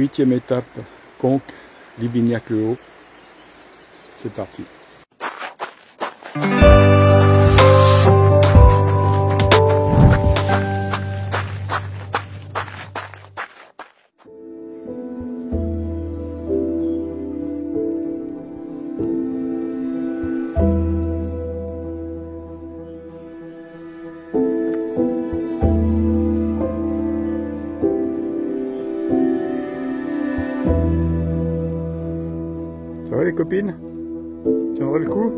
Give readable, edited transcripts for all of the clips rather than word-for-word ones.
8e étape, Conques, Livignac-le-Haut. C'est parti. Ça va les copines? Tiendra le coup?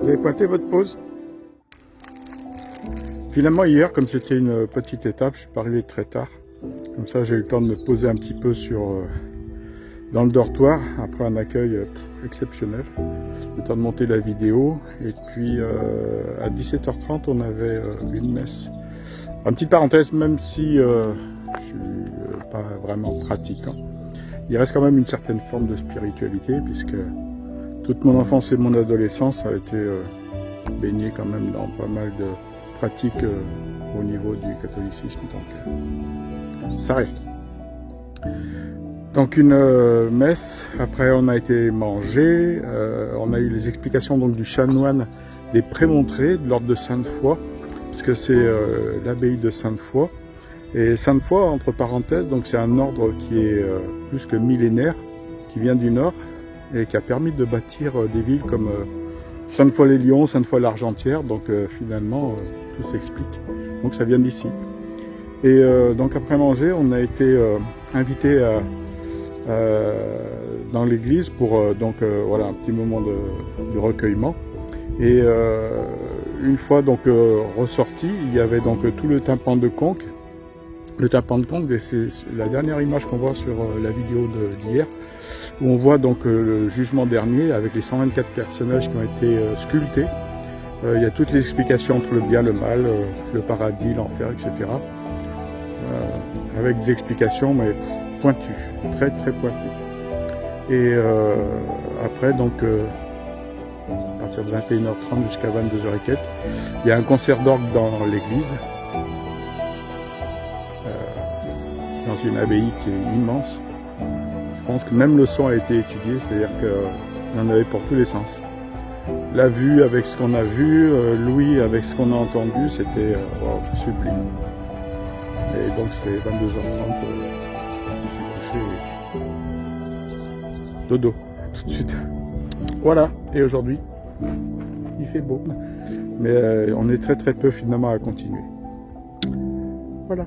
Vous avez pointé votre pause? Finalement hier, comme c'était une petite étape, je suis pas arrivé très tard. Comme ça j'ai eu le temps de me poser un petit peu dans le dortoir, après un accueil exceptionnel. Le temps de monter la vidéo. Et puis à 17h30 on avait une messe. Une petite parenthèse, même si je suis pas vraiment pratiquant, il reste quand même une certaine forme de spiritualité, puisque toute mon enfance et mon adolescence a été baignée quand même dans pas mal de pratiques au niveau du catholicisme, donc ça reste. Donc une messe, après on a été mangé, on a eu les explications donc du chanoine des Prémontrés de l'ordre de Sainte-Foy, puisque c'est l'abbaye de Sainte-Foy. Et Sainte-Foy, entre parenthèses, donc c'est un ordre qui est plus que millénaire, qui vient du nord et qui a permis de bâtir des villes comme Sainte-Foy-les-Lyons, Sainte-Foy-l'Argentière. Donc finalement, tout s'explique. Donc ça vient d'ici. Et donc après manger, on a été invité dans l'église pour voilà, un petit moment de recueillement. Et une fois donc ressorti, il y avait donc tout le tympan de Conques. Le tympan de Conques, c'est la dernière image qu'on voit sur la vidéo d'hier, où on voit donc le jugement dernier avec les 124 personnages qui ont été sculptés. Il y a toutes les explications entre le bien, le mal, le paradis, l'enfer, etc. Avec des explications mais pointues, très très pointues. Et après donc à partir de 21h30 jusqu'à 22h et quelques, il y a un concert d'orgue dans l'église. Dans une abbaye qui est immense. Je pense que même le son a été étudié, c'est-à-dire qu'il y en avait pour tous les sens. La vue avec ce qu'on a vu, l'ouïe avec ce qu'on a entendu, c'était wow, sublime. Et donc c'était 22h30, je me suis couché dodo, tout de suite. Voilà, et aujourd'hui, il fait beau. Mais on est très très peu finalement à continuer. Voilà.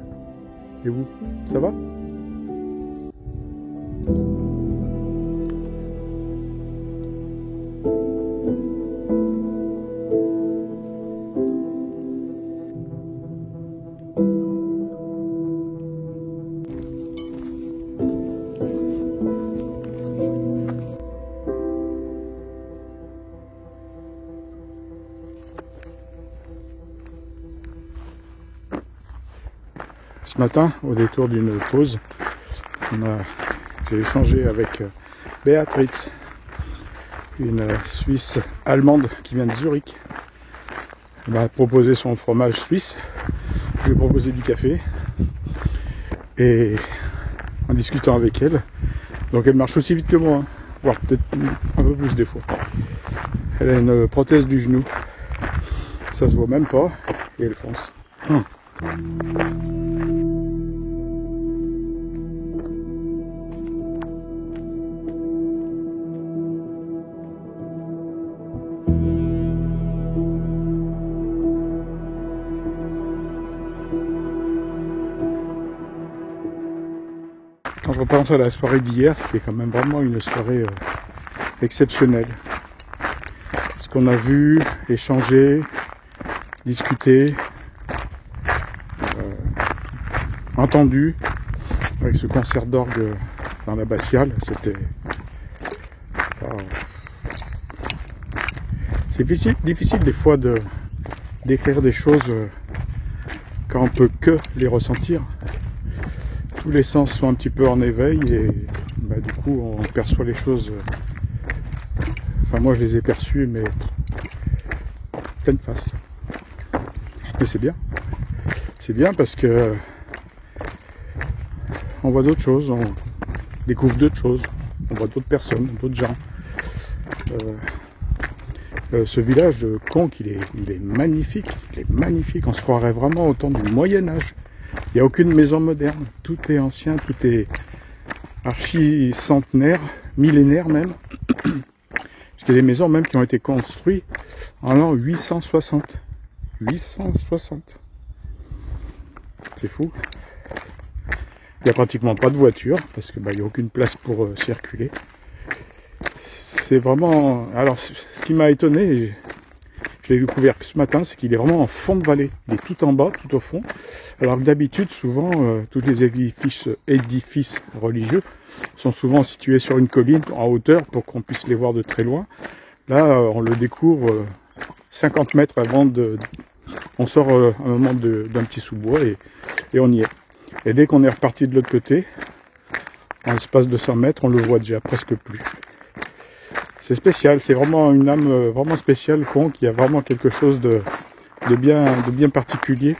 Et vous, ça va? Ce matin, au détour d'une pause, j'ai échangé avec Béatrice, une Suisse allemande qui vient de Zurich. Elle m'a proposé son fromage suisse, je lui ai proposé du café, et en discutant avec elle, donc elle marche aussi vite que moi, hein, voire peut-être un peu plus des fois. Elle a une prothèse du genou, ça se voit même pas, et elle fonce. Quand je repense à la soirée d'hier, c'était quand même vraiment une soirée exceptionnelle. Ce qu'on a vu, échangé, discuté, entendu, avec ce concert d'orgue dans l'abbatiale, c'était... C'est difficile des fois d'écrire des choses quand on peut que les ressentir. Tous les sens sont un petit peu en éveil et du coup on perçoit les choses. Enfin moi je les ai perçues mais pleine face. Mais c'est bien. C'est bien parce que on voit d'autres choses, on découvre d'autres choses, on voit d'autres personnes, d'autres gens. Ce village de Conques, il est magnifique, on se croirait vraiment au temps du Moyen-Âge. Il n'y a aucune maison moderne, tout est ancien, tout est archi-centenaire, millénaire même. Parce qu'il y a des maisons même qui ont été construites en l'an 860. 860. C'est fou. Il n'y a pratiquement pas de voiture, parce que il n'y a aucune place pour circuler. C'est vraiment... Alors, ce qui m'a étonné, je l'ai découvert que ce matin, c'est qu'il est vraiment en fond de vallée. Il est tout en bas, tout au fond. Alors que d'habitude, souvent, tous les édifices religieux sont souvent situés sur une colline en hauteur pour qu'on puisse les voir de très loin. Là, on le découvre 50 mètres avant de... On sort un moment d'un petit sous-bois et on y est. Et dès qu'on est reparti de l'autre côté, en l'espace de 100 mètres, on le voit déjà presque plus. C'est spécial, c'est vraiment une âme vraiment spéciale, Conques, qui a vraiment quelque chose de bien particulier,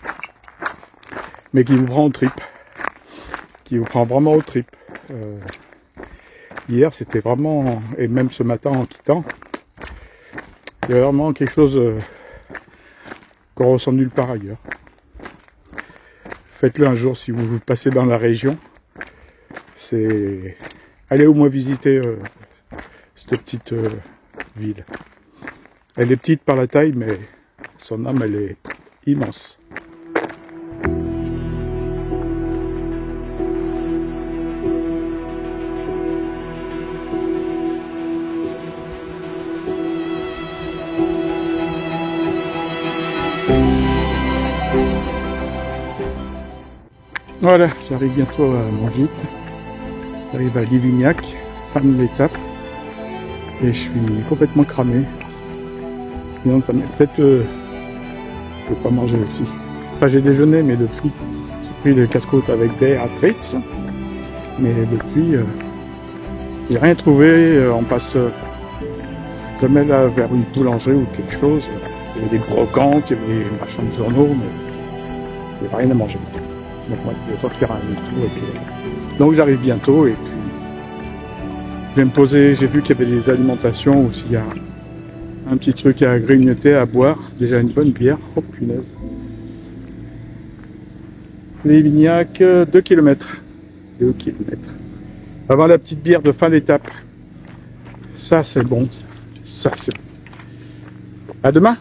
mais qui vous prend aux tripes, qui vous prend vraiment aux tripes. Hier, c'était vraiment, et même ce matin en quittant, il y a vraiment quelque chose qu'on ressent nulle part ailleurs. Faites-le un jour si vous passez dans la région. Allez au moins visiter cette petite ville. Elle est petite par la taille, mais son âme, elle est immense. Voilà, j'arrive bientôt à mon gîte. J'arrive à Livignac, fin de l'étape. Et je suis complètement cramé. Peut-être que je vais pas manger aussi. Enfin, j'ai déjeuné, mais depuis, j'ai pris des casse-côtes avec Béatrice. Mais depuis, j'ai rien trouvé. On passe jamais là vers une boulangerie ou quelque chose. Il y avait des brocantes, il y avait des marchands de journaux, mais il n'y avait rien à manger. Donc moi, je vais refaire un tour. Et puis, donc j'arrive bientôt et puis je vais me poser. J'ai vu qu'il y avait des alimentations où s'il y a un petit truc à grignoter, à boire. Déjà une bonne bière. Oh punaise. Livignac, 2 km. 2 km. Avant la petite bière de fin d'étape. Ça c'est bon. Ça c'est bon. À demain.